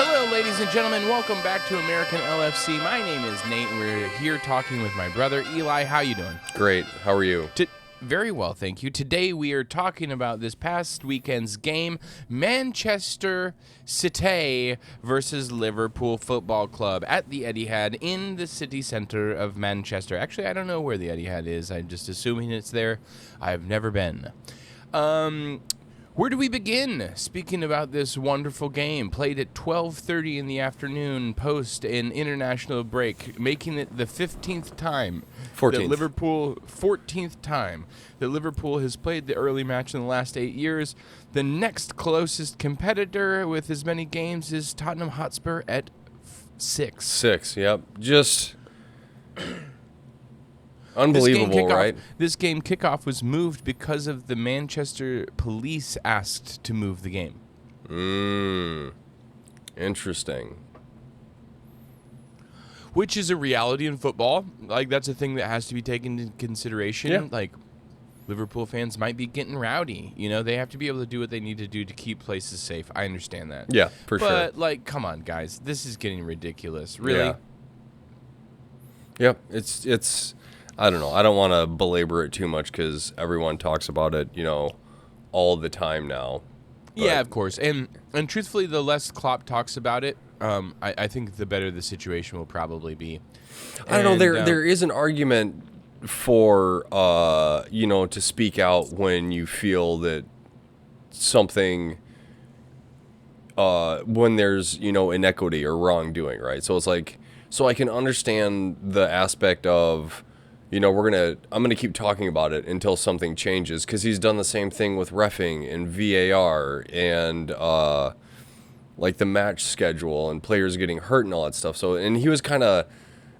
Hello, ladies and gentlemen. Welcome back to American LFC. My name is Nate, and we're here talking with my brother, Eli. How you doing? Great. How are you? Very well, thank you. Today we are talking about this past weekend's game, Manchester City versus Liverpool Football Club at the Etihad in the city center of Manchester. Actually, I don't know where the Etihad is. I'm just assuming it's there. I've never been. Where do we begin? Speaking about this wonderful game, played at 12:30 in the afternoon post an international break, making it the 15th time 14th time that Liverpool has played the early match in the last 8 years. The next closest competitor with as many games is Tottenham Hotspur at 6. 6, yep. Just unbelievable, right? This game kickoff was moved because of the Manchester police asked to move the game. Interesting. Which is a reality in football. Like, that's a thing that has to be taken into consideration. Yeah. Like, Liverpool fans might be getting rowdy. You know, they have to be able to do what they need to do to keep places safe. I understand that. Yeah, for sure. But, like, come on, guys. This is getting ridiculous. Really? Yeah. Yep. It's I don't know. I don't want to belabor it too much because everyone talks about it, all the time now. But Yeah, of course. And truthfully, the less Klopp talks about it, I think the better the situation will probably be. I don't know. There is an argument for, to speak out when you feel that something, when there's, inequity or wrongdoing, right? So it's like, so I can understand the aspect of, I'm going to keep talking about it until something changes, because he's done the same thing with reffing and VAR and like the match schedule and players getting hurt and all that stuff. So, and he was kind of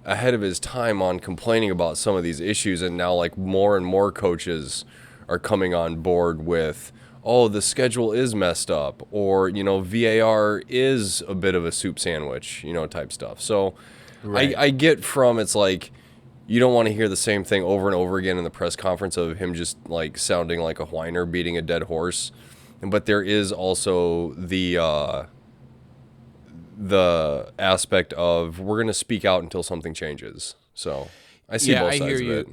ahead of his time on complaining about some of these issues, and now like more and more coaches are coming on board with, oh, the schedule is messed up, or VAR is a bit of a soup sandwich, type stuff. So Right. I get from, it's like, you don't want to hear the same thing over and over again in the press conference of him just like sounding like a whiner beating a dead horse. But there is also the aspect of, we're going to speak out until something changes. So I see both sides of it.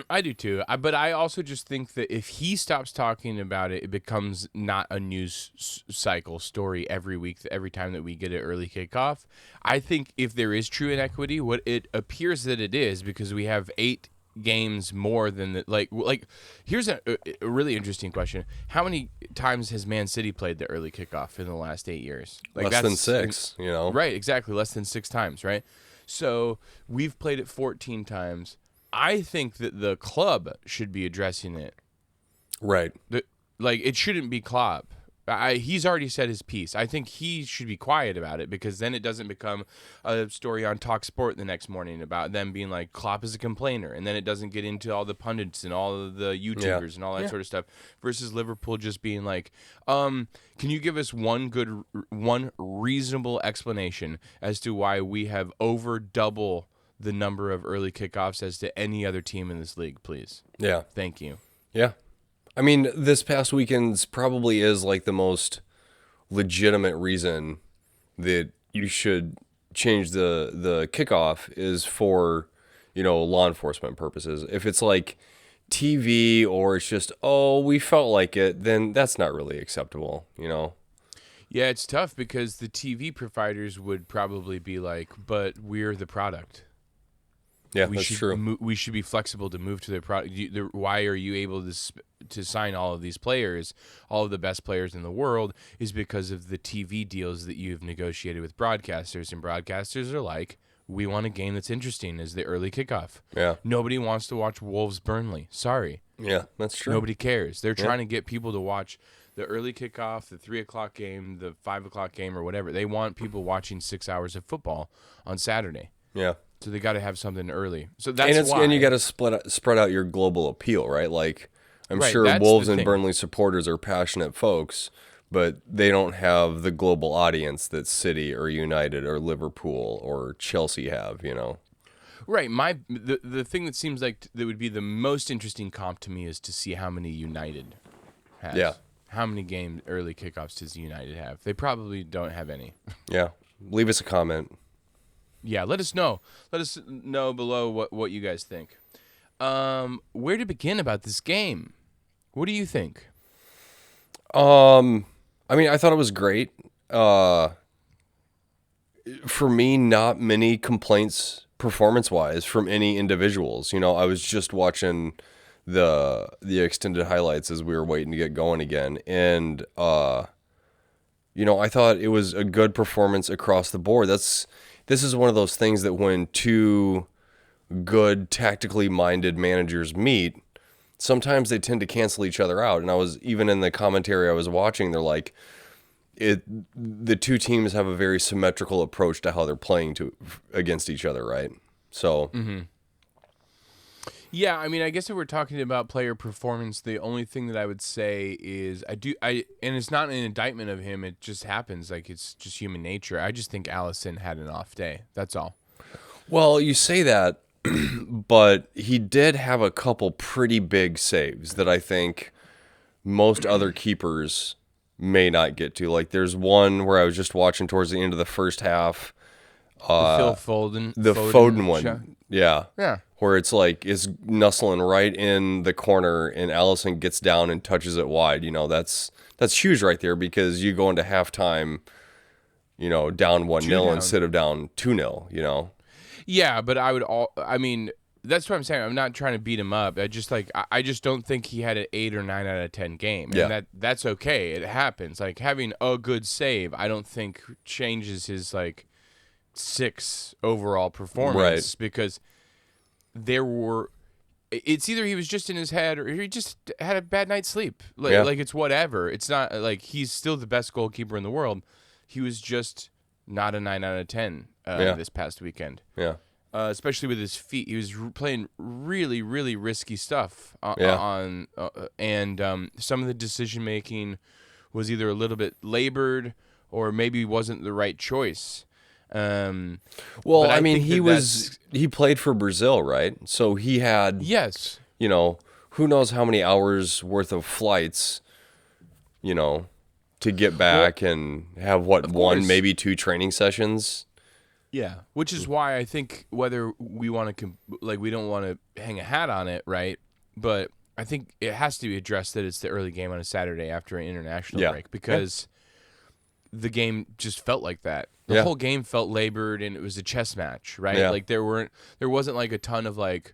I do too. But I also just think that if he stops talking about it, it becomes not a news cycle story every week, every time that we get an early kickoff. I think if there is true inequity, what it appears that it is, because we have 8 games more than the, like here's a really interesting question. How many times has Man City played the early kickoff in the last 8 years? Like, less than 6, Right, exactly. Less than 6 times, right? So we've played it 14 times. I think that the club should be addressing it. Right. Like, it shouldn't be Klopp. He's already said his piece. I think he should be quiet about it, because then it doesn't become a story on Talk Sport the next morning about them being like, Klopp is a complainer, and then it doesn't get into all the pundits and all of the YouTubers and all that sort of stuff, versus Liverpool just being like, can you give us one reasonable explanation as to why we have over double the number of early kickoffs as to any other team in this league, please? Yeah. Thank you. Yeah. I mean, this past weekend's probably is like the most legitimate reason that you should change the kickoff is for, law enforcement purposes. If it's like TV or it's just, oh, we felt like it, then that's not really acceptable, Yeah, it's tough because the TV providers would probably be like, but we're the product. Yeah, that's true. We should be flexible to move to their product. Why are you able to sign all of these players, all of the best players in the world, is because of the TV deals that you've negotiated with broadcasters. And broadcasters are like, we want a game that's interesting as the early kickoff. Yeah. Nobody wants to watch Wolves-Burnley. Sorry. Yeah, that's true. Nobody cares. They're trying to get people to watch the early kickoff, the 3 o'clock game, the 5 o'clock game, or whatever. They want people watching 6 hours of football on Saturday. Yeah. So they got to have something early. So that's why. And you got to spread out your global appeal, right? Like, I'm Right, sure that's Wolves the and thing. Burnley supporters are passionate folks, but they don't have the global audience that City or United or Liverpool or Chelsea have, Right. The thing that seems like that would be the most interesting comp to me is to see how many United has. Yeah. How many early kickoffs does United have? They probably don't have any. Yeah. Leave us a comment. Yeah, let us know. Let us know below what you guys think. Where to begin about this game? What do you think? I mean, I thought it was great. For me, not many complaints performance-wise from any individuals. You know, I was just watching the extended highlights as we were waiting to get going again, and you know, I thought it was a good performance across the board. This is one of those things that when two good tactically minded managers meet, sometimes they tend to cancel each other out. And I was even in the commentary I was watching, they're like, the two teams have a very symmetrical approach to how they're playing against each other, right? So, Yeah, I mean, I guess if we're talking about player performance, the only thing that I would say is and it's not an indictment of him. It just happens. Like, it's just human nature. I just think Allison had an off day. That's all. well, you say that, but he did have a couple pretty big saves that I think most other keepers may not get to. Like, there's one where I was just watching towards the end of the first half. The Phil Foden. The Foden one. shot. Yeah. Yeah. Where it's like, it's nuzzling right in the corner and Allison gets down and touches it wide. You know, that's huge right there, because you go into halftime, you know, down 1-0 down. instead of down 2-0, you know? Yeah, but I mean, that's what I'm saying. I'm not trying to beat him up. I just don't think he had an 8 or 9 out of 10 game. Yeah. And that's okay. It happens. Like, having a good save, I don't think changes his, like, 6 overall performance, because it's either he was just in his head or he just had a bad night's sleep. Like it's whatever. It's not like he's still the best goalkeeper in the world. He was just not a 9 out of 10 this past weekend. Yeah. Especially with his feet. He was playing really, really risky stuff and some of the decision making was either a little bit labored or maybe wasn't the right choice. Well, I mean, he played for Brazil, right? So he had, yes, you know, who knows how many hours worth of flights, you know, to get back and have one, maybe 2 training sessions. Yeah, which is why I think whether we want to we don't want to hang a hat on it, right? But I think it has to be addressed that it's the early game on a Saturday after an international break, because the game just felt like that. The whole game felt labored, and it was a chess match, right? Yeah. Like there wasn't like a ton of like,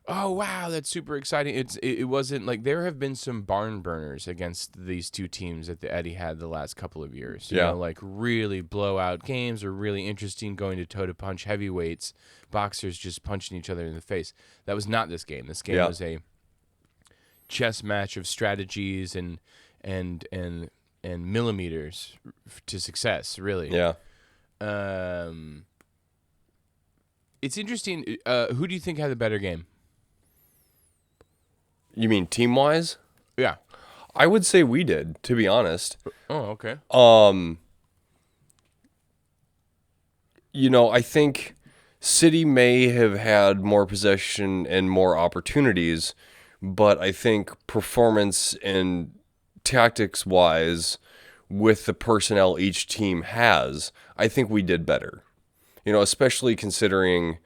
oh wow, that's super exciting. It wasn't like, there have been some barn burners against these two teams at the Etihad the last couple of years. You know, like really blowout games or really interesting, going to toe to punch heavyweights, boxers just punching each other in the face. That was not this game. This game was a chess match of strategies and millimeters to success, really. Yeah. It's interesting. Who do you think had the better game? You mean team-wise? Yeah. I would say we did, to be honest. Oh, okay. You know, I think City may have had more possession and more opportunities, but I think performance and tactics-wise, with the personnel each team has, I think we did better. You know, especially considering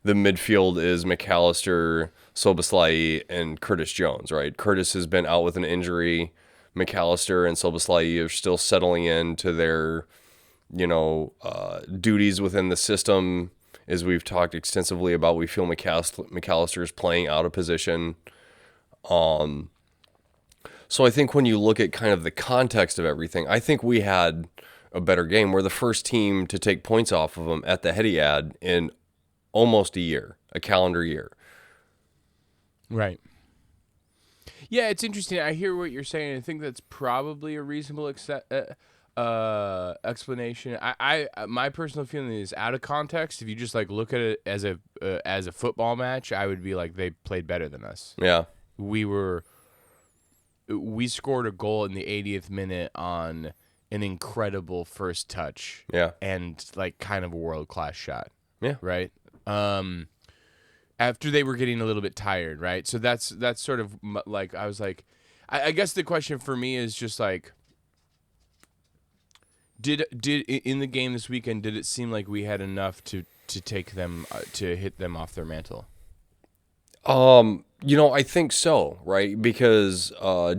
the midfield is McAllister, Soboslai, and Curtis Jones, right? Curtis has been out with an injury. McAllister and Soboslai are still settling into their, you know, duties within the system. As we've talked extensively about, we feel McAllister is playing out of position. So I think when you look at kind of the context of everything, I think we had a better game. We're the first team to take points off of them at the Etihad in almost a calendar year. Right. Yeah, it's interesting. I hear what you're saying. I think that's probably a reasonable explanation. My personal feeling is, out of context, if you just like look at it as a football match, I would be like, they played better than us. Yeah. We scored a goal in the 80th minute on an incredible first touch. Yeah. And like kind of a world-class shot. Yeah. Right? After they were getting a little bit tired, right? So that's sort of like, I was like, I guess the question for me is just like, Did in the game this weekend? Did it seem like we had enough to take them to hit them off their mantle? I think so, right? Because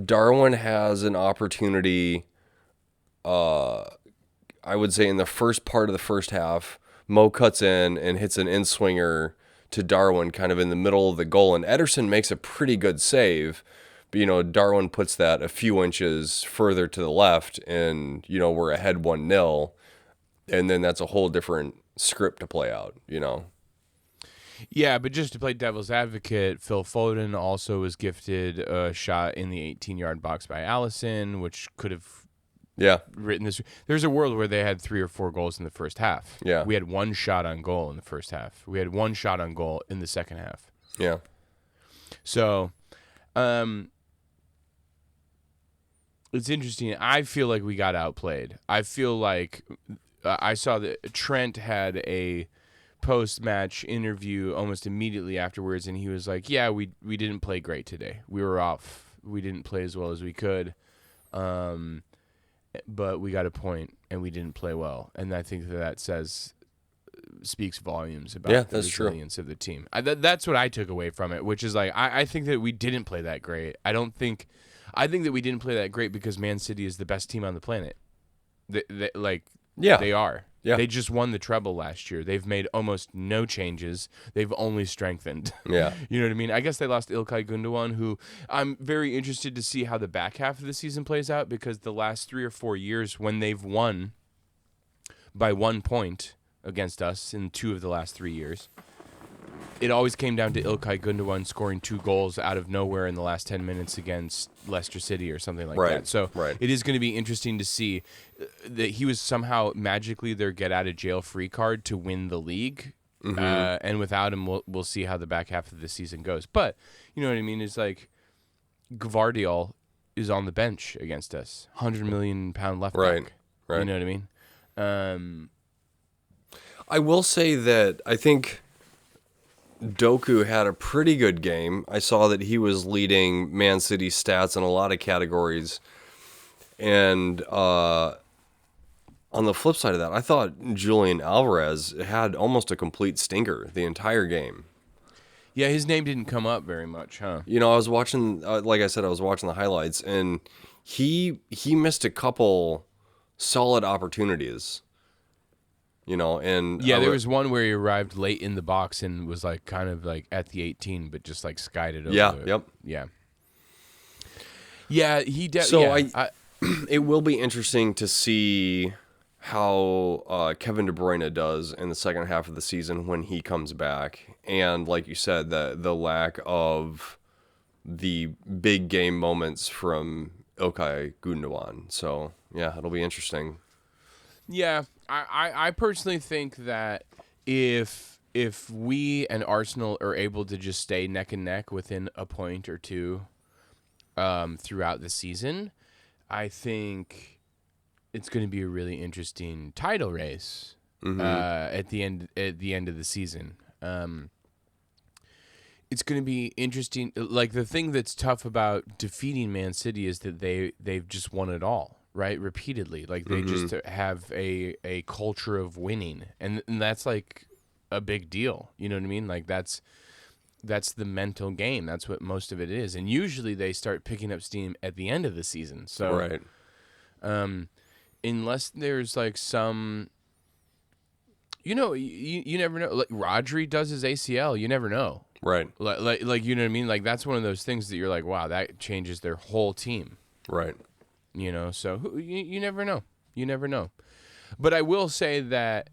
Darwin has an opportunity. I would say in the first part of the first half, Mo cuts in and hits an in-swinger to Darwin kind of in the middle of the goal. And Ederson makes a pretty good save. But, Darwin puts that a few inches further to the left and, we're ahead 1-0. And then that's a whole different script to play out. Yeah, but just to play devil's advocate, Phil Foden also was gifted a shot in the 18-yard box by Allison, which could have written this. There's a world where they had 3 or 4 goals in the first half. Yeah. We had 1 shot on goal in the first half. We had 1 shot on goal in the second half. Yeah. So, it's interesting. I feel like we got outplayed. I feel like I saw that Trent had a post-match interview almost immediately afterwards, and he was like, yeah, we didn't play great today. We were off. We didn't play as well as we could. But we got a point, and we didn't play well. And I think that speaks volumes about the resilience of the team. That's what I took away from it, which is like I think that we didn't play that great. I think that we didn't play that great because Man City is the best team on the planet. They are. Yeah. They just won the treble last year. They've made almost no changes. They've only strengthened. Yeah. You know what I mean? I guess they lost Ilkay Gundogan, who I'm very interested to see how the back half of the season plays out, because the last 3 or 4 years when they've won by 1 point against us in 2 of the last 3 years, it always came down to Ilkay Gundogan scoring 2 goals out of nowhere in the last 10 minutes against Leicester City or something like that. So it is going to be interesting to see that he was somehow magically their get-out-of-jail-free card to win the league. Mm-hmm. And without him, we'll see how the back half of the season goes. But, you know what I mean? It's like Gvardiol is on the bench against us. 100 million pound left back. Right. You know what I mean? I will say that I think Doku had a pretty good game. I saw that he was leading Man City stats in a lot of categories. And on the flip side of that, I thought Julian Alvarez had almost a complete stinker the entire game. Yeah, his name didn't come up very much, huh? I was watching, like I said, I was watching the highlights, and he missed a couple solid opportunities. And yeah, there was one where he arrived late in the box and was like kind of like at the 18, but just like skied it over. Yeah. He did. So it will be interesting to see how Kevin De Bruyne does in the second half of the season when he comes back, and like you said, the lack of the big game moments from Ilkay Gundogan. So yeah, it'll be interesting. Yeah, I personally think that if we and Arsenal are able to just stay neck and neck within a point or 2 throughout the season, I think it's going to be a really interesting title race at the end of the season. It's going to be interesting. Like, the thing that's tough about defeating Man City is that they've just won it all. Right, repeatedly, like they just have a culture of winning, and that's like a big deal. You know what I mean? Like that's the mental game. That's what most of it is, and usually they start picking up steam at the end of the season. So, unless there's like some, you never know. Like Rodri does his ACL, you never know. Right. Like you know what I mean? Like that's one of those things that you're like, wow, that changes their whole team. Right. So you never know. You never know. But I will say that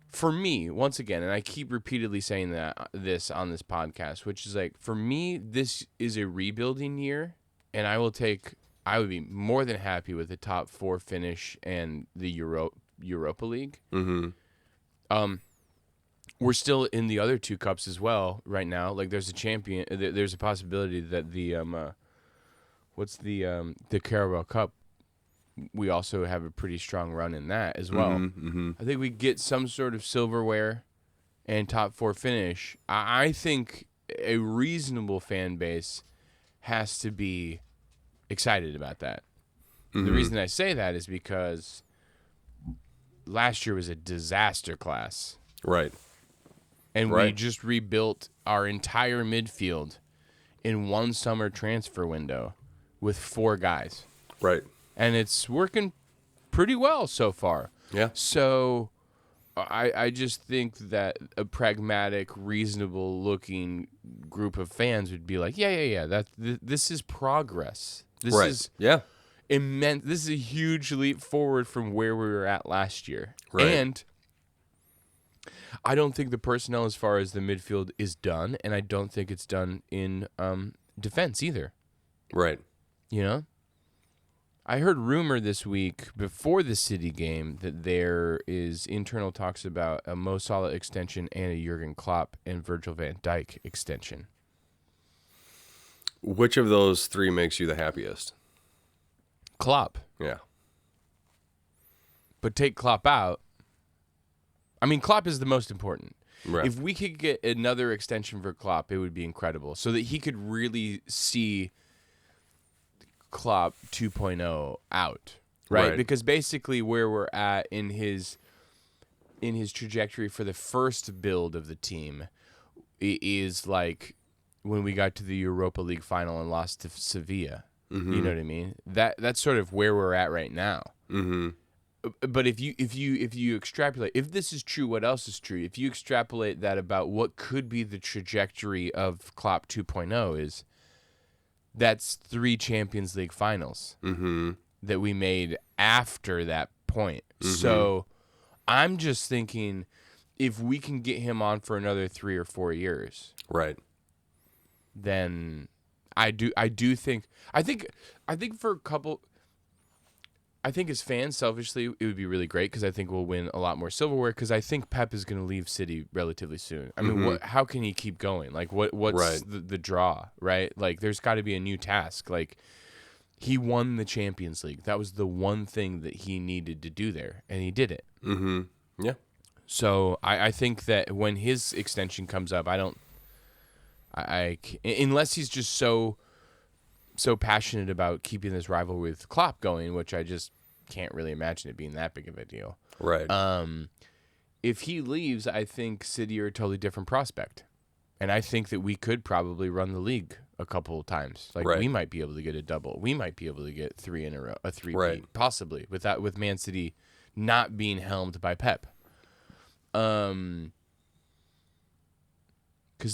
for me, once again, and I keep repeatedly saying this on this podcast, which is like, for me, this is a rebuilding year, and I would be more than happy with the top 4 finish and the Europa League. Mm-hmm. We're still in the other 2 cups as well right now. Like there's a possibility that the Carabao Cup, we also have a pretty strong run in that as well. I think we get some sort of silverware and top 4 finish. I think a reasonable fan base has to be excited about that. The reason I say that is because last year was a disaster class. Right. And we Right. just rebuilt our entire midfield in one summer transfer window with 4 guys. Right. And it's working pretty well so far. Yeah. So I just think that a pragmatic, reasonable-looking group of fans would be like, yeah. This is progress. This Right. is Yeah. immense. This is a huge leap forward from where we were at last year. Right. And I don't think the personnel as far as the midfield is done, and I don't think it's done in defense either. Right. You know? I heard rumor this week before the City game that there is internal talks about a Mo Salah extension and a Jurgen Klopp and Virgil van Dijk extension. Which of those 3 makes you the happiest? Klopp. Yeah. But take Klopp out. I mean, Klopp is the most important. Right. If we could get another extension for Klopp, it would be incredible. So that he could really see Klopp 2.0 out, right? Because basically where we're at in his trajectory for the first build of the team is like when we got to the Europa League final and lost to Sevilla. Mm-hmm. You know what I mean? That's sort of where we're at right now. Mm-hmm. But if you extrapolate, if this is true, what else is true? If you extrapolate that about what could be the trajectory of Klopp 2.0 is, that's 3 Champions League finals that we made after that point. So I'm just thinking if we can get him on for another 3 or 4 years, Right. then I think for a couple. I think as fans, selfishly, it would be really great because I think we'll win a lot more silverware because I think Pep is going to leave City relatively soon. I mean, how can he keep going? Like, what's Right. the draw, right? Like, there's got to be a new task. Like, he won the Champions League. That was the one thing that he needed to do there, and he did it. Mm-hmm. Yeah. So I think that when his extension comes up, unless he's just so passionate about keeping this rivalry with Klopp going, which I just can't really imagine it being that big of a deal. Right. If he leaves, I think City are a totally different prospect. And I think that we could probably run the league a couple of times. Like Right. we might be able to get a double. We might be able to get 3 in a row, a 3-peat, Right. possibly, with Man City not being helmed by Pep. Because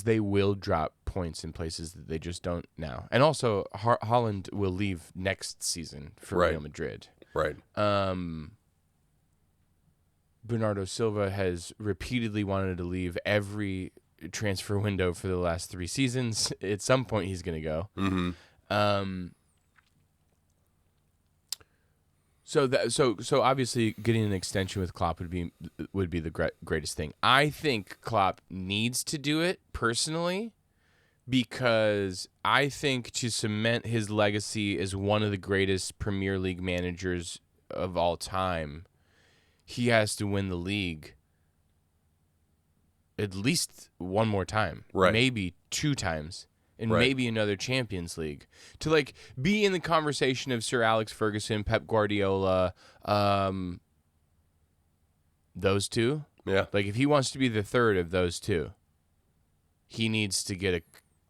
they will drop points in places that they just don't now. And also, Holland will leave next season for Right. Real Madrid. Right. Bernardo Silva has repeatedly wanted to leave every transfer window for the last 3 seasons. At some point, he's going to go. Mm-hmm. So obviously, getting an extension with Klopp would be the greatest thing. I think Klopp needs to do it personally because I think to cement his legacy as one of the greatest Premier League managers of all time, he has to win the league at least one more time, Right. maybe 2 times, and Right. maybe another Champions League to like be in the conversation of Sir Alex Ferguson, Pep Guardiola, those 2. Yeah. Like if he wants to be the third of those 2, he needs to get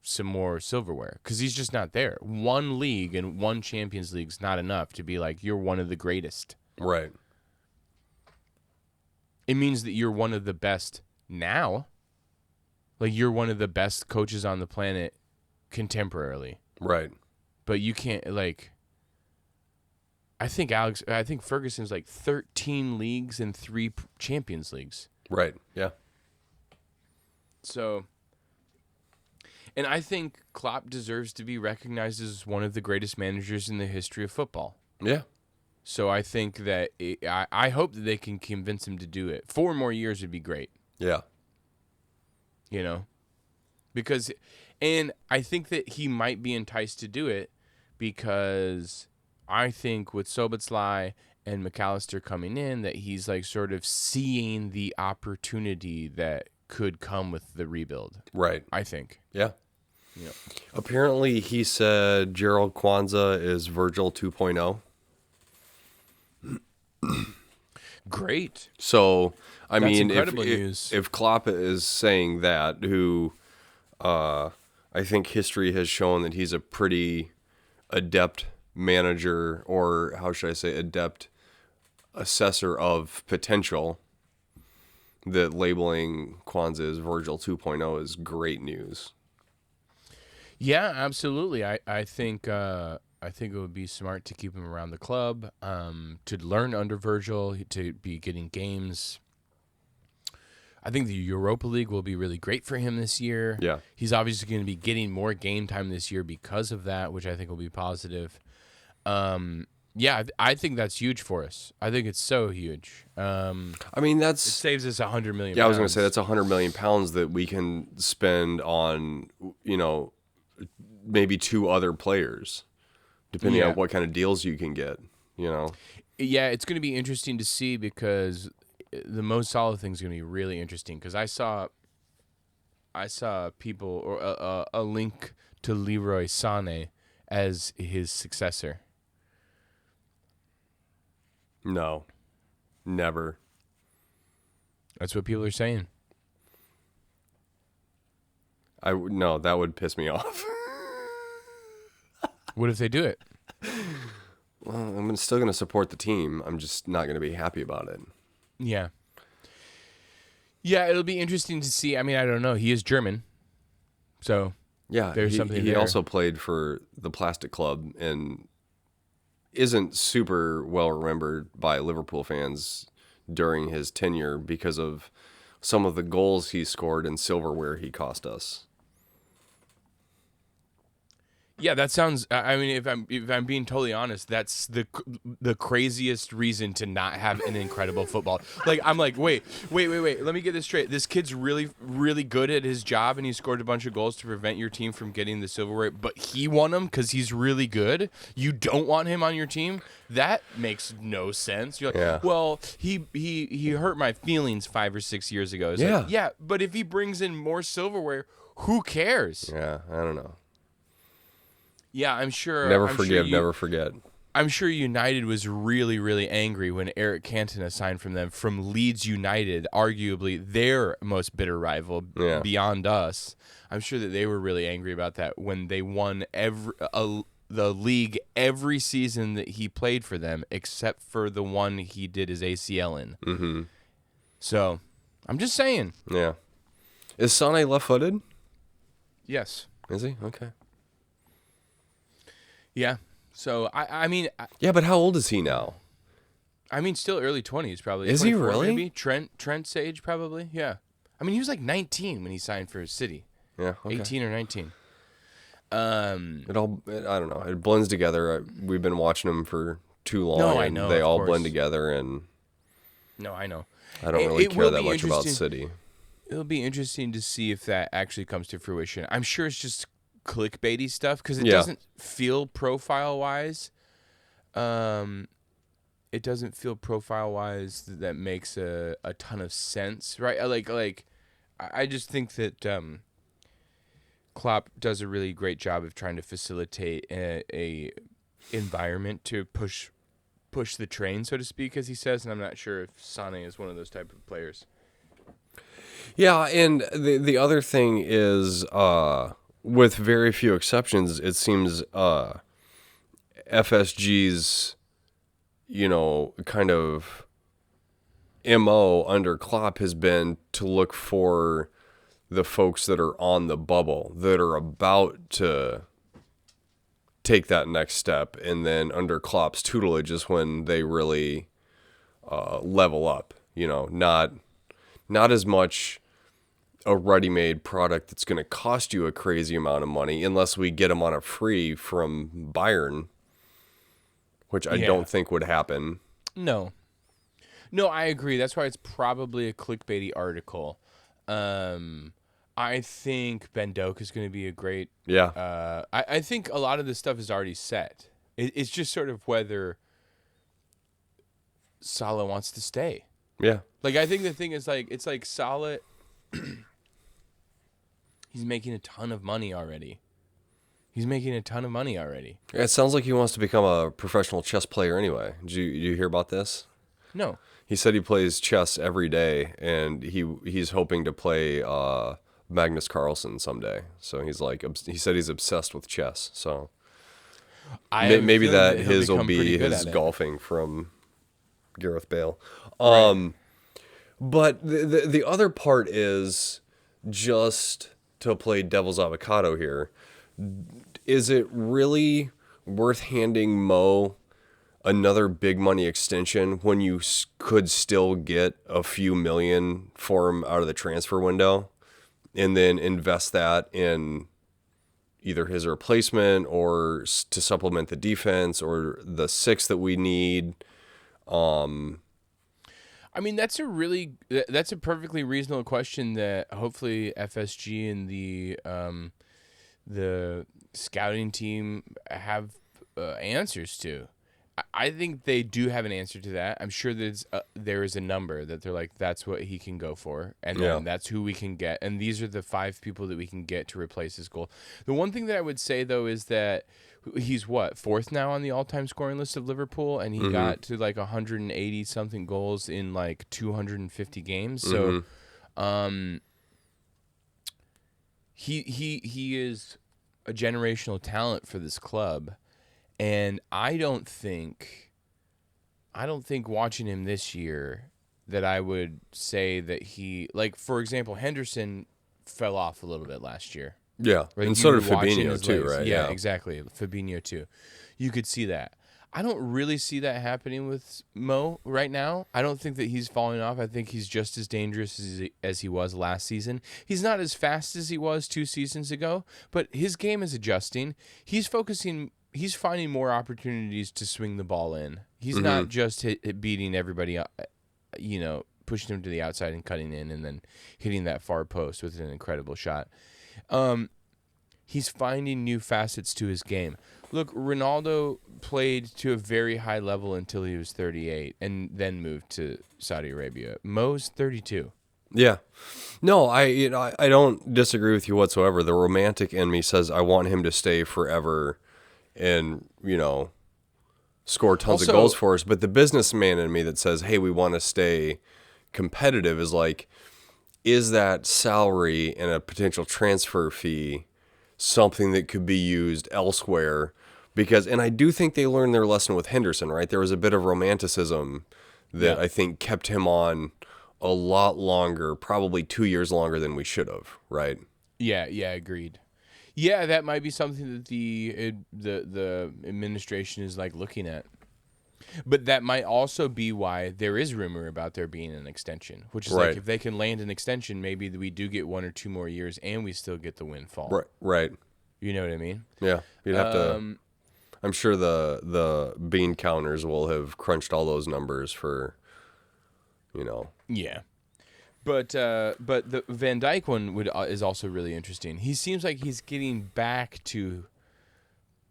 some more silverware because he's just not there. 1 league and 1 Champions League is not enough to be like you're one of the greatest. Right. It means that you're one of the best now. Like you're one of the best coaches on the planet contemporarily. Right. But you can't like I think Ferguson's like 13 leagues and 3 Champions Leagues. Right. Yeah. So and I think Klopp deserves to be recognized as one of the greatest managers in the history of football. Yeah. So I think that I hope that they can convince him to do it. 4 more years would be great. Yeah. You know? And I think that he might be enticed to do it because I think with Szoboszlai and McAllister coming in that he's like sort of seeing the opportunity that could come with the rebuild. Right. I think. Yeah. Yeah. Apparently, he said Gerald Kwanzaa is Virgil 2.0. Great. So, I That's mean, incredible news. if Klopp is saying that, who I think history has shown that he's a pretty adept manager, or how should I say, adept assessor of potential, that labeling Kwanzaa as Virgil 2.0 is great news. Yeah, absolutely. I think it would be smart to keep him around the club, to learn under Virgil, to be getting games. I think the Europa League will be really great for him this year. Yeah. He's obviously going to be getting more game time this year because of that, which I think will be positive. Yeah, I think that's huge for us. I think it's so huge. I mean, It saves us $100 million. I was going to say that's £100 million that we can spend on, maybe 2 other players, depending on what kind of deals you can get. Yeah, it's going to be interesting to see, because the Mo Salah thing is going to be really interesting, because I saw people, or a link to Leroy Sané as his successor. No, never. That's what people are saying. No, that would piss me off. What if they do it? Well, I'm still going to support the team. I'm just not going to be happy about it. Yeah. Yeah, it'll be interesting to see. I mean, I don't know. He is German, so yeah, there's something he there. also played for the Plastic Club and isn't super well remembered by Liverpool fans during his tenure because of some of the goals he scored and silverware he cost us. Yeah, that sounds. I mean, if I'm being totally honest, that's the craziest reason to not have an incredible football. Like, I'm like, wait. Let me get this straight. This kid's really, really good at his job, and he scored a bunch of goals to prevent your team from getting the silverware. But he won them because he's really good. You don't want him on your team. That makes no sense. You're like, Yeah. well, he hurt my feelings 5 or 6 years ago. It's like, yeah, but if he brings in more silverware, who cares? Yeah, I don't know. Yeah, I'm sure. Never forget. I'm sure United was really, really angry when Eric Cantona signed from Leeds United, arguably their most bitter rival beyond us. I'm sure that they were really angry about that when they won the league every season that he played for them, except for the one he did his ACL in. Mm-hmm. So, I'm just saying. Yeah. Is Sané left-footed? Yes. Is he? Okay. Yeah. So, I mean... Yeah, but how old is he now? I mean, still early 20s, probably. Is he really? Maybe. Trent's age, probably. Yeah. I mean, he was like 19 when he signed for his City. Yeah, okay. 18 or 19. I don't know. It blends together. We've been watching them for too long. No, I know. They all course. blend together, and no, I know. I don't really care that much about City. It'll be interesting to see if that actually comes to fruition. I'm sure it's just clickbaity stuff because it doesn't feel profile-wise. It doesn't feel profile-wise that makes a ton of sense, right? Like, I just think that Klopp does a really great job of trying to facilitate a environment to push the train, so to speak, as he says. And I'm not sure if Sané is one of those type of players. Yeah, and the other thing is, with very few exceptions, it seems FSG's, kind of MO under Klopp has been to look for the folks that are on the bubble, that are about to take that next step, and then under Klopp's tutelage is when they really level up. Not as much a ready-made product that's going to cost you a crazy amount of money, unless we get them on a free from Bayern, which I don't think would happen. No, I agree. That's why it's probably a clickbaity article. I think Ben Doak is going to be a great... Yeah. I think a lot of this stuff is already set. It's just sort of whether Salah wants to stay. Yeah. Like, I think the thing is, like, it's like Salah... he's making a ton of money already. It sounds like he wants to become a professional chess player anyway. Did you hear about this? No. He said he plays chess every day, and he's hoping to play Magnus Carlsen someday. So he said he's obsessed with chess. So maybe that his will be his golfing from Gareth Bale. Right. But the other part is, just to play devil's avocado here, is it really worth handing Mo another big money extension when you could still get a few million for him out of the transfer window, and then invest that in either his replacement or to supplement the defense or the six that we need? I mean, that's a perfectly reasonable question that hopefully FSG and the scouting team have answers to. I think they do have an answer to that. I'm sure there is a number that they're like, that's what he can go for, and then that's who we can get, and these are the 5 people that we can get to replace his goal. The one thing that I would say, though, is that he's fourth now on the all-time scoring list of Liverpool, and he got to like 180 something goals in like 250 games. So, he is a generational talent for this club. And I don't think watching him this year that I would say that for example, Henderson fell off a little bit last year. Yeah, Right? And so did Fabinho too, right? Yeah, exactly. Fabinho too. You could see that. I don't really see that happening with Mo right now. I don't think that he's falling off. I think he's just as dangerous as he was last season. He's not as fast as he was 2 seasons ago, but his game is adjusting. He's finding more opportunities to swing the ball in. He's not just beating everybody, pushing him to the outside and cutting in and then hitting that far post with an incredible shot. He's finding new facets to his game. Look, Ronaldo played to a very high level until he was 38 and then moved to Saudi Arabia. Mo's 32. Yeah. No, I don't disagree with you whatsoever. The romantic in me says I want him to stay forever and, score tons of goals for us. But the businessman in me that says, hey, we want to stay competitive is like, is that salary and a potential transfer fee something that could be used elsewhere? And I do think they learned their lesson with Henderson, right? There was a bit of romanticism that I think kept him on a lot longer, probably 2 years longer than we should have, right? Yeah, agreed. Yeah, that might be something that the administration is like looking at. But that might also be why there is rumor about there being an extension, which is like if they can land an extension, maybe we do get 1 or 2 more years and we still get the windfall. Right. You know what I mean? Yeah. You'd have to. I'm sure the bean counters will have crunched all those numbers for, Yeah. But the Van Dijk one is also really interesting. He seems like he's getting back to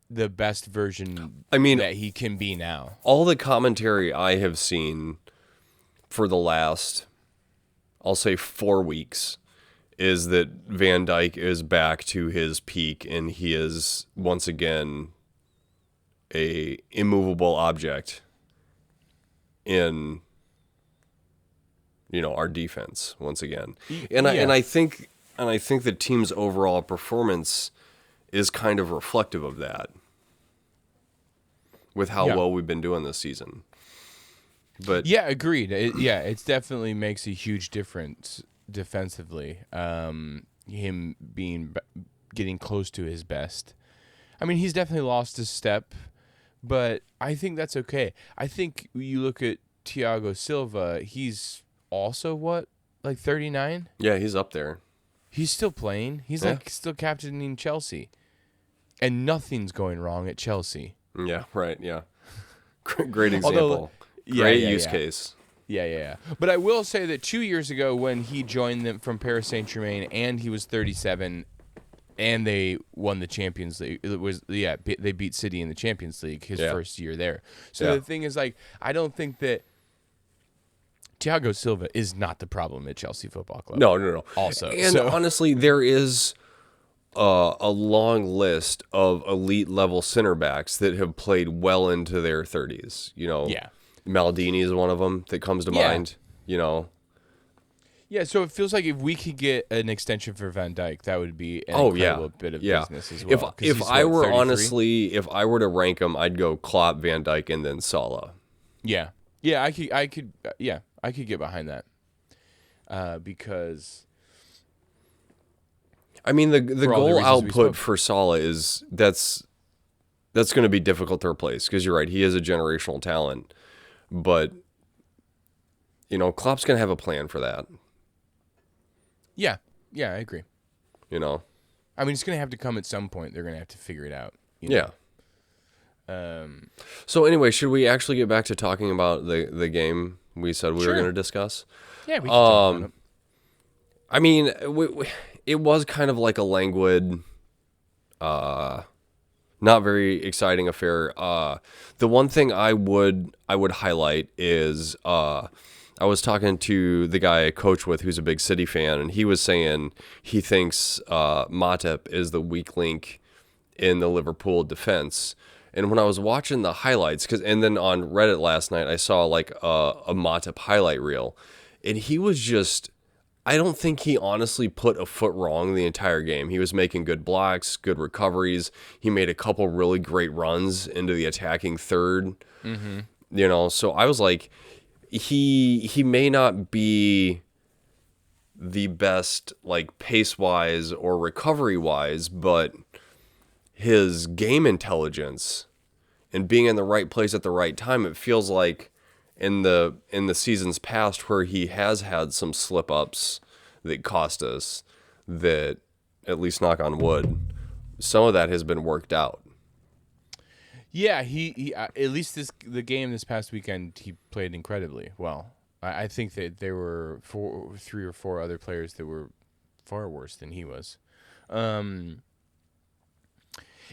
the best version that he can be now. All the commentary I have seen for the last, I'll say 4 weeks, is that Van Dijk is back to his peak and he is once again a immovable object in our defense once again. And I think the team's overall performance is kind of reflective of that with how well we've been doing this season. But yeah, agreed. It definitely makes a huge difference defensively. Him getting close to his best. I mean, he's definitely lost a step, but I think that's okay. I think you look at Thiago Silva, he's also 39? Yeah, he's up there. He's still playing. He's still captaining Chelsea. And nothing's going wrong at Chelsea. Yeah, right, yeah. Great example. Great use case. Yeah. But I will say that 2 years ago when he joined them from Paris Saint-Germain and he was 37 and they won the Champions League. They beat City in the Champions League his first year there. So the thing is, I don't think that Thiago Silva is not the problem at Chelsea Football Club. No. Also, and honestly, there is a long list of elite level center backs that have played well into their 30s. Yeah. Maldini is one of them that comes to mind. You know. Yeah, so it feels like if we could get an extension for Van Dijk, that would be an incredible bit of business as well. If I were 33? Honestly, if I were to rank them, I'd go Klopp, Van Dijk, and then Salah. Yeah, I could get behind that. Because I mean the goal output for Salah is that's going to be difficult to replace because you're right, he is a generational talent, but you know Klopp's going to have a plan for that. Yeah, I agree. You know, I mean it's going to have to come at some point. They're going to have to figure it out. Yeah. So anyway, should we actually get back to talking about the game we said we were going to discuss? Yeah, we can talk about it. I mean, it was kind of like a languid, not very exciting affair. The one thing I would highlight is I was talking to the guy I coach with who's a big City fan, and he was saying he thinks Matip is the weak link in the Liverpool defense. And when I was watching the highlights, and then on Reddit last night, I saw like a Matip highlight reel, and he was just, I don't think he honestly put a foot wrong the entire game. He was making good blocks, good recoveries. He made a couple really great runs into the attacking third. Mm-hmm. You know, so I was like, he may not be the best like pace wise or recovery wise, but his game intelligence and being in the right place at the right time, it feels like in the seasons past where he has had some slip ups that cost us, that at least knock on wood, some of that has been worked out. Yeah, he at least the game this past weekend he played incredibly well. I think that there were 3 or 4 other players that were far worse than he was.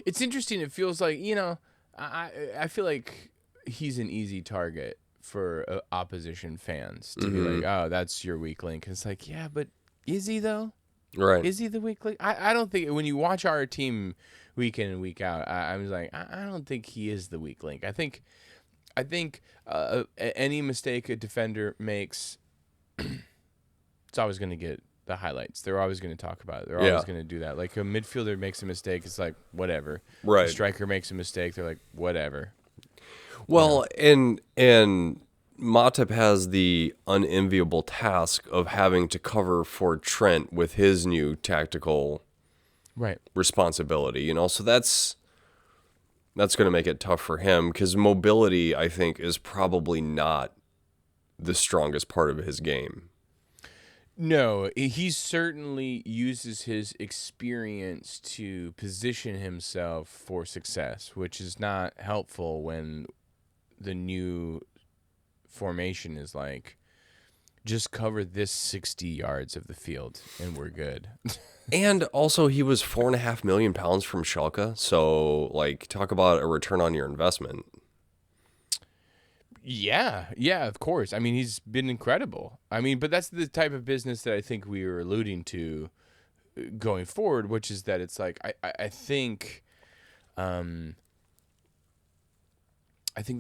It's interesting. It feels like, you know, I feel like he's an easy target for opposition fans to be like, oh, that's your weak link. And it's like, yeah, but is he though? Right. Is he the weak link? I don't think when you watch our team week in and week out, I was like, I don't think he is the weak link. I think any mistake a defender makes, it's always going to get the highlights. They're always going to talk about it. They're always going to do that. Like a midfielder makes a mistake, it's like whatever. Right. A striker makes a mistake, they're like whatever. Well, and Matip has the unenviable task of having to cover for Trent with his new tactical responsibility. You know, so that's going to make it tough for him because mobility, I think, is probably not the strongest part of his game. No, he certainly uses his experience to position himself for success, which is not helpful when the new formation is like, just cover this 60 yards of the field and we're good. And also he was £4.5 million from Schalke. So like, talk about a return on your investment. Yeah, of course. I mean, he's been incredible. I mean, but that's the type of business that I think we were alluding to going forward, which is that it's like I think there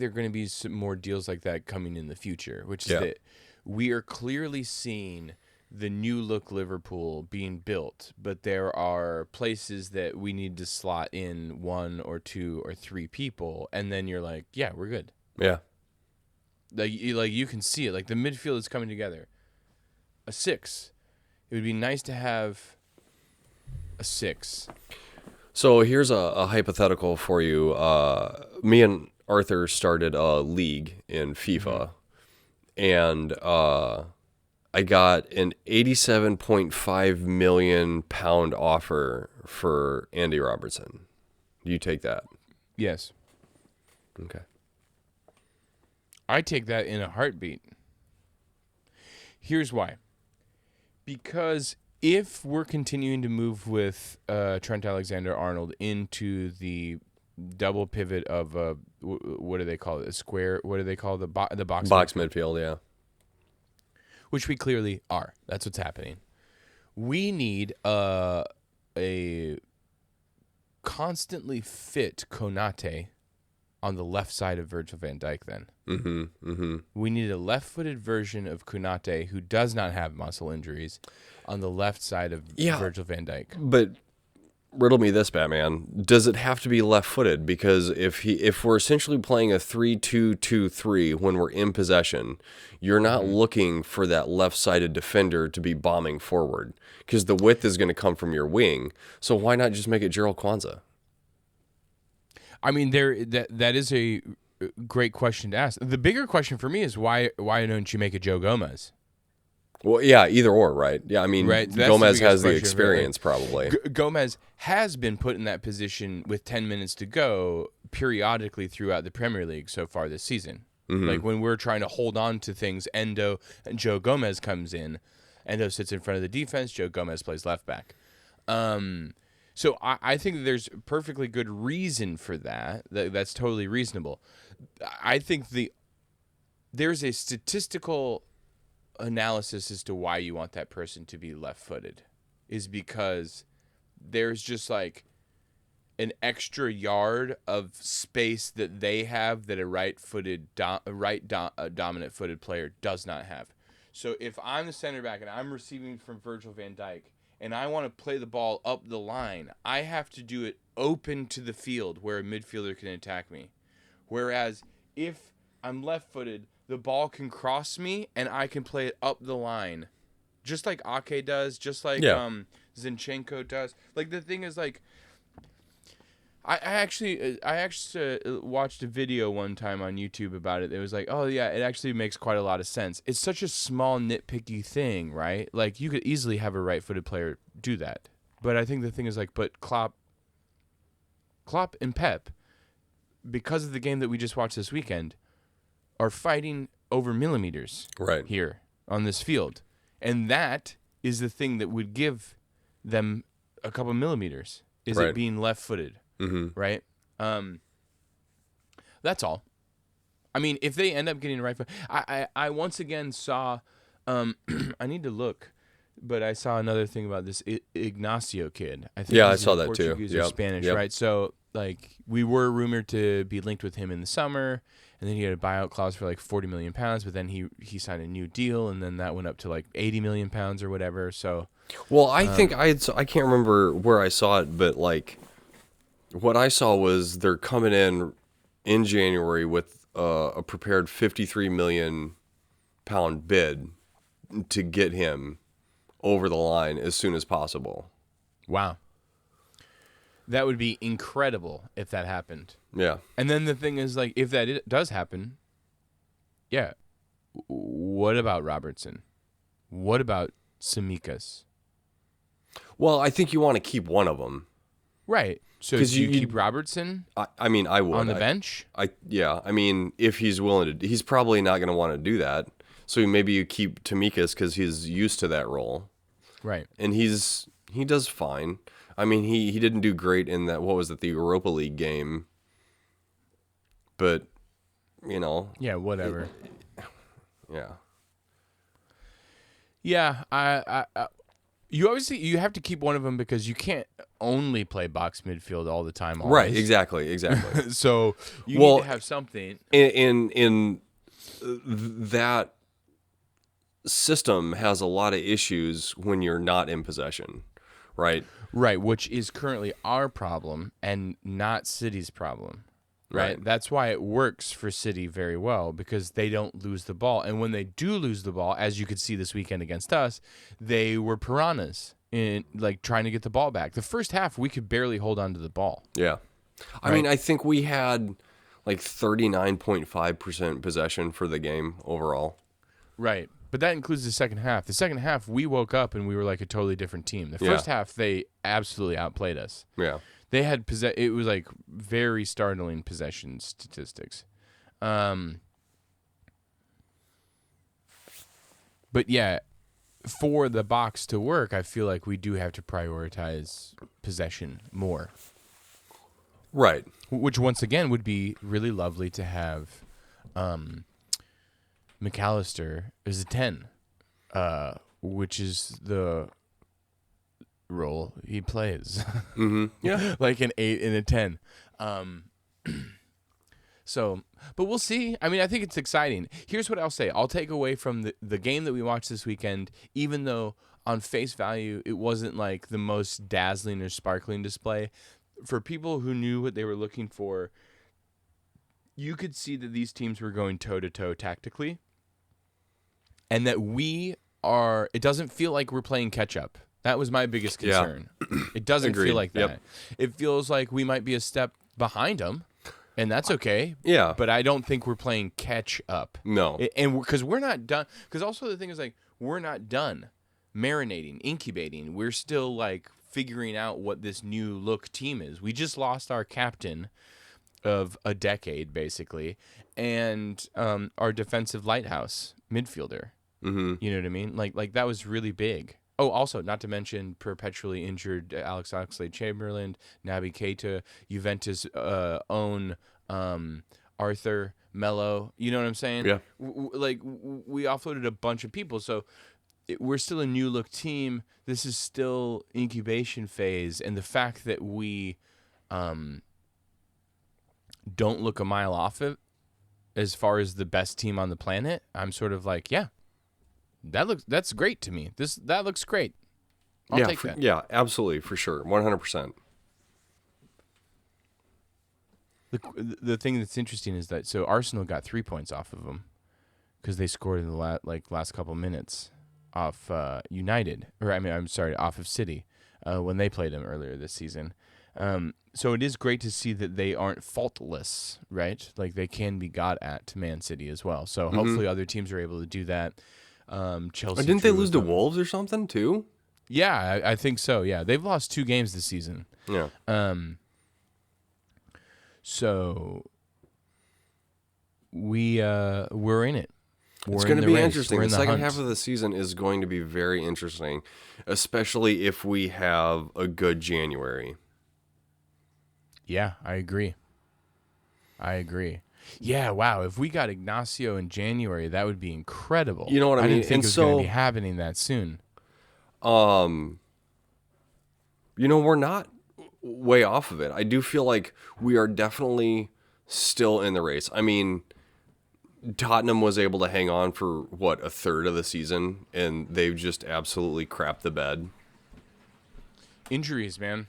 are going to be some more deals like that coming in the future, which is that we are clearly seeing the new look Liverpool being built, but there are places that we need to slot in 1 or 2 or 3 people, and then you're like, yeah, we're good. Yeah. Like you can see it. Like the midfield is coming together. A 6. It would be nice to have a 6. So here's a hypothetical for you. Me and Arthur started a league in FIFA, and I got an £87.5 million offer for Andy Robertson. Do you take that? Yes. Okay. I take that in a heartbeat. Here's why. Because if we're continuing to move with Trent Alexander-Arnold into the double pivot of what do they call it? A square? What do they call the box? Box midfield, yeah. Which we clearly are. That's what's happening. We need a constantly fit Konate on the left side of Virgil van Dijk then. Mm-hmm. We need a left-footed version of Konate who does not have muscle injuries on the left side of Virgil van Dijk. But riddle me this, Batman. Does it have to be left-footed? Because if we're essentially playing a 3-2-2-3 when we're in possession, you're not looking for that left-sided defender to be bombing forward because the width is going to come from your wing. So why not just make it Gerald Kwanzaa? I mean, that is a great question to ask. The bigger question for me is why don't you make it Joe Gomez? Well, yeah, either or, right? Yeah, I mean, right? Gomez has the experience, probably. Gomez has been put in that position with 10 minutes to go periodically throughout the Premier League so far this season. Like when we're trying to hold on to things, Endo and Joe Gomez comes in. Endo sits in front of the defense. Joe Gomez plays left back. So I think that there's perfectly good reason for that. That's totally reasonable. I think there's a statistical analysis as to why you want that person to be left-footed is because there's just like an extra yard of space that they have that a right-footed dominant-footed player does not have. So if I'm the center back and I'm receiving from Virgil van Dijk and I want to play the ball up the line, I have to do it open to the field where a midfielder can attack me. Whereas if I'm left-footed, the ball can cross me, and I can play it up the line, just like Ake does, just like Zinchenko does. Like the thing is, like, I actually watched a video one time on YouTube about it. It was like, oh yeah, it actually makes quite a lot of sense. It's such a small nitpicky thing, right? Like you could easily have a right-footed player do that, but I think the thing is like, but Klopp and Pep, because of the game that we just watched this weekend, are fighting over millimeters here on this field. And that is the thing that would give them a couple millimeters, is it being left-footed, right? That's all. I mean, if they end up getting a right foot, I once again saw, I need to look, but I saw another thing about this Ignacio kid. I think I saw that too. Portuguese or Spanish, right? So, like, we were rumored to be linked with him in the summer, and then he had a buyout clause for like £40 million, but then he signed a new deal, and then that went up to like £80 million or whatever. So, well, I think I can't remember where I saw it, but like what I saw was they're coming in January with a prepared £53 million bid to get him over the line as soon as possible. Wow. That would be incredible if that happened. Yeah. And then the thing is, like, if that does happen, yeah, what about Robertson? What about Tsimikas? Well, I think you want to keep one of them. Right. So do you keep Robertson? I mean, I would. On the bench? I mean, if he's willing to, he's probably not going to want to do that. So maybe you keep Tsimikas because he's used to that role. Right. And he does fine. I mean, he didn't do great in that, what was it, the Europa League game. But, you know. Yeah, whatever. Yeah. Yeah, you have to keep one of them because you can't only play box midfield all the time. Always. Right, exactly. So you need to have something. In that system has a lot of issues when you're not in possession, right? Right, which is currently our problem and not City's problem. Right? That's why it works for City very well, because they don't lose the ball. And when they do lose the ball, as you could see this weekend against us, they were piranhas in like trying to get the ball back. The first half, we could barely hold on to the ball. Yeah. I mean, I think we had like 39.5% possession for the game overall. Right. But that includes the second half. The second half, we woke up and we were like a totally different team. The first half, they absolutely outplayed us. Yeah. They had it was like very startling possession statistics. But yeah, for the box to work, I feel like we do have to prioritize possession more. Right. Which once again would be really lovely to have McAllister as a 10, which is the role he plays. Mm-hmm. Yeah. Like an 8 and a 10. So, but we'll see. I mean, I think it's exciting. Here's what I'll say. I'll take away from the game that we watched this weekend, even though on face value it wasn't like the most dazzling or sparkling display. For people who knew what they were looking for, you could see that these teams were going toe-to-toe tactically, and that it doesn't feel like we're playing catch-up. That was my biggest concern. Yeah. It doesn't feel like that. Yep. It feels like we might be a step behind them, and that's okay. Yeah. But I don't think we're playing catch-up. No. And because we're not done. Because also the thing is, like, we're not done marinating, incubating. We're still, like, figuring out what this new look team is. We just lost our captain of a decade, basically, and our defensive lighthouse midfielder. Mm-hmm. You know what I mean? Like that was really big. Oh, also, not to mention perpetually injured Alex Oxlade-Chamberlain, Naby Keita, Juventus' own Arthur Melo. You know what I'm saying? Yeah. We offloaded a bunch of people, so we're still a new look team. This is still incubation phase, and the fact that we don't look a mile off it as far as the best team on the planet, I'm sort of like, yeah, that's great to me. That looks great. I'll take that. Yeah, absolutely, for sure, 100%. The thing that's interesting is that Arsenal got 3 points off of them because they scored in the last couple minutes off United, off of City when they played them earlier this season. So it is great to see that they aren't faultless, right? Like they can be got at to Man City as well. So hopefully other teams are able to do that. Chelsea. Didn't they lose to Wolves or something too? Yeah, I think so. Yeah, they've lost 2 games this season. Yeah. So we're in it. It's going to be interesting. The second half of the season is going to be very interesting, especially if we have a good January. Yeah, I agree. Yeah, wow. If we got Ignacio in January, that would be incredible. You know what I mean? I didn't think it was going to be happening that soon. We're not way off of it. I do feel like we are definitely still in the race. I mean, Tottenham was able to hang on for, a third of the season, and they've just absolutely crapped the bed. Injuries, man.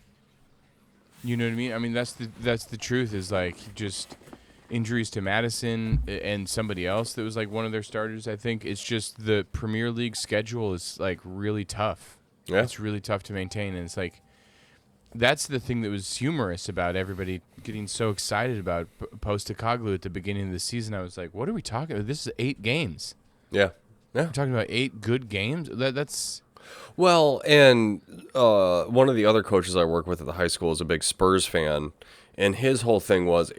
You know what I mean? I mean, that's the truth is, like, just injuries to Maddison and somebody else that was, like, one of their starters, I think. It's just the Premier League schedule is, like, really tough. Yeah. It's really tough to maintain, and it's, like, that's the thing that was humorous about everybody getting so excited about Postecoglou at the beginning of the season. I was like, what are we talking about? This is 8 games. Yeah. We're talking about 8 good games? That's... Well, and one of the other coaches I work with at the high school is a big Spurs fan, and his whole thing was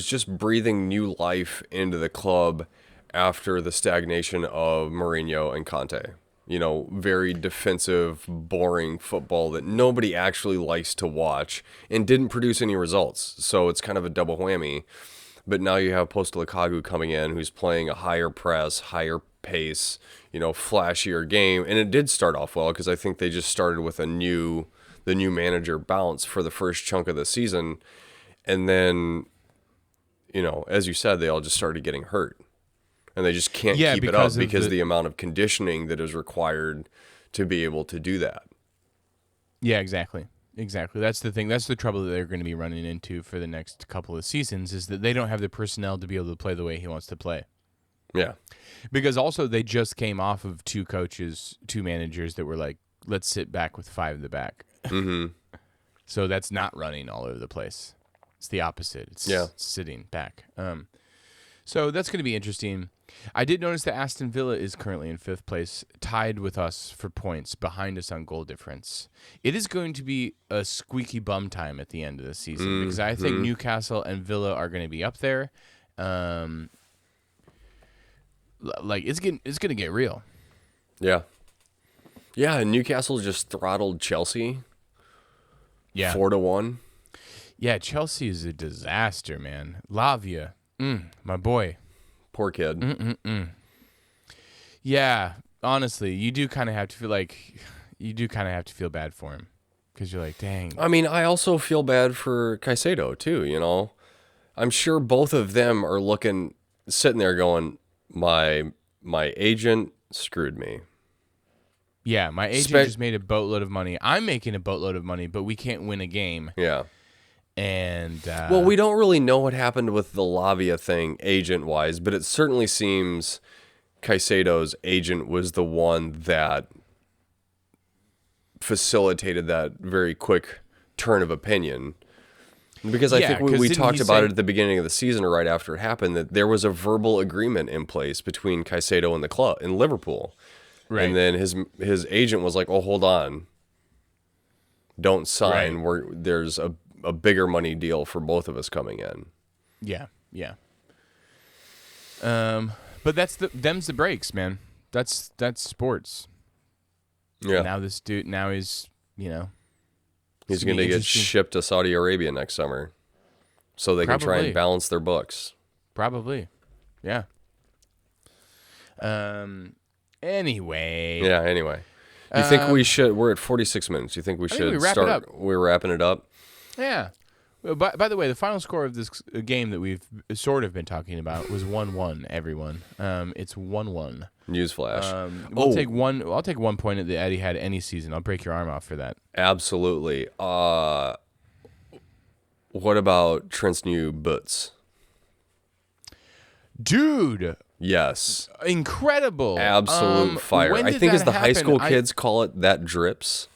just breathing new life into the club after the stagnation of Mourinho and Conte. You know, very defensive, boring football that nobody actually likes to watch and didn't produce any results. So it's kind of a double whammy. But now you have Postecoglou coming in who's playing a higher press, higher pace, flashier game. And it did start off well because I think they just started with the new manager bounce for the first chunk of the season. And then, as you said, they all just started getting hurt. And they just can't keep it up because of the amount of conditioning that is required to be able to do that. Yeah, exactly. That's the thing. That's the trouble that they're going to be running into for the next couple of seasons is that they don't have the personnel to be able to play the way he wants to play. Yeah. Because also they just came off of 2 managers that were like, let's sit back with 5 in the back. Mm-hmm. So that's not running all over the place. It's the opposite. It's sitting back. So that's going to be interesting. I did notice that Aston Villa is currently in 5th place, tied with us for points, behind us on goal difference. It is going to be a squeaky bum time at the end of the season because I think Newcastle and Villa are going to be up there. It's going to get real. Yeah. Yeah, and Newcastle just throttled Chelsea. Yeah. 4-1. Yeah, Chelsea is a disaster, man. Lavia, my boy. Poor kid. Yeah, honestly, you do kind of have to feel bad for him because you're like, dang. I mean, I also feel bad for Caicedo too. I'm sure both of them are sitting there going, my agent screwed me. Yeah, my agent just made a boatload of money. I'm making a boatload of money, but we can't win a game. Yeah. And well, we don't really know what happened with the Lavia thing agent-wise, but it certainly seems Caicedo's agent was the one that facilitated that very quick turn of opinion. Because I think we talked about it at the beginning of the season or right after it happened, that there was a verbal agreement in place between Caicedo and the club in Liverpool. Right. And then his agent was like, "Oh, hold on. Don't sign. Right. There's a bigger money deal for both of us coming in." Yeah. But them's the breaks, man. That's sports. Yeah. And now this dude, he's he's going to get shipped to Saudi Arabia next summer, so they can try and balance their books. Probably. Yeah. Anyway. Yeah. Anyway, you think we should? We're at 46 minutes. You think we should wrap start? it up. We're wrapping it up. Yeah. Well, by the way, the final score of this game that we've sort of been talking about was 1-1. Everyone, it's 1-1. Newsflash. I'll take 1 point at the Etihad any season. I'll break your arm off for that. Absolutely. What about Trent's new boots? Dude. Yes. Incredible. Absolute fire. I think as the high school kids call it, that drips.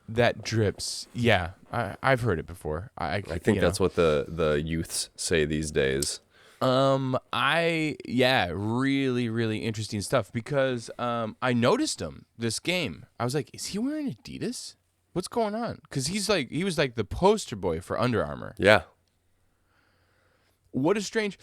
That drips. Yeah. I've heard it before. I think that's what the youths say these days. Really, really interesting stuff because I noticed him this game. I was like, is he wearing Adidas? What's going on? Because he was like the poster boy for Under Armour. Yeah. What a strange.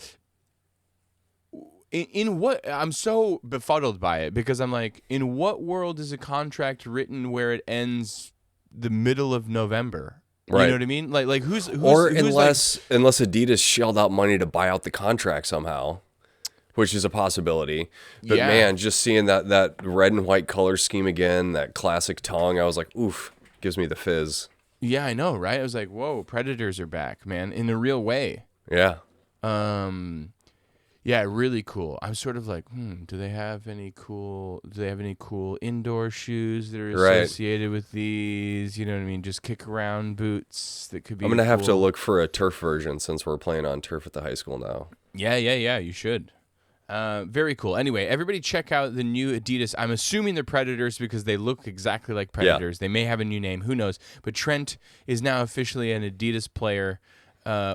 In what I'm so befuddled by it because I'm like, in what world is a contract written where it ends the middle of November? Right. You know what I mean? Like who's unless Adidas shelled out money to buy out the contract somehow, which is a possibility. But man, just seeing that red and white color scheme again, that classic tongue, I was like, oof, gives me the fizz. Yeah, I know, right? I was like, whoa, Predators are back, man, in a real way. Yeah. Yeah, really cool. I'm sort of like, do they have any cool indoor shoes that are associated with these? You know what I mean? Just kick around boots that could be. I'm gonna have to look for a turf version since we're playing on turf at the high school now. Yeah. You should. Very cool. Anyway, everybody check out the new Adidas. I'm assuming they're Predators because they look exactly like Predators. Yeah. They may have a new name. Who knows? But Trent is now officially an Adidas player.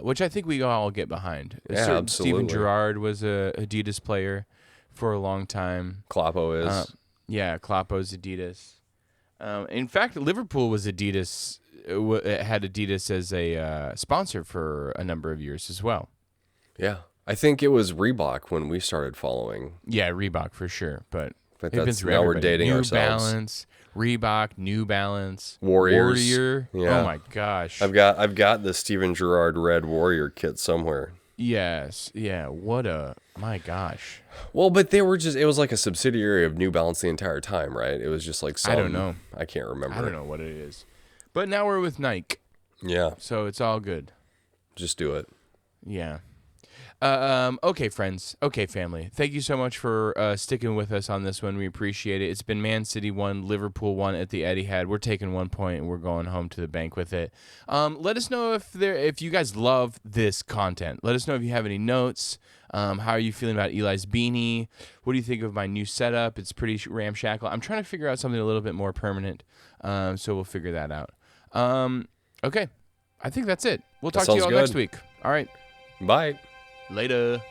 Which I think we all get behind. Yeah, absolutely. Steven Gerrard was a Adidas player for a long time. Kloppo is. Kloppo's Adidas. In fact, Liverpool was Adidas. Had Adidas as a sponsor for a number of years as well. Yeah, I think it was Reebok when we started following. Yeah, Reebok for sure, but that's now we're dating ourselves. New Balance. Reebok, New Balance, Warrior. Yeah. Oh my gosh. I've got the Steven Gerrard red Warrior kit somewhere. Yes. Yeah. My gosh. Well, but it was like a subsidiary of New Balance the entire time, right? It was just like I don't know. I can't remember. I don't know what it is. But now we're with Nike. Yeah. So it's all good. Just do it. Yeah. Okay, friends. Okay, family. Thank you so much for sticking with us on this one. We appreciate it. It's been Man City 1, Liverpool 1 at the Etihad. We're taking 1 point and we're going home to the bank with it. Let us know if you guys love this content. Let us know if you have any notes. How are you feeling about Eli's beanie? What do you think of my new setup? It's pretty ramshackle. I'm trying to figure out something a little bit more permanent, so we'll figure that out. Okay. I think that's it. We'll talk to you all next week. All right. Bye. Later.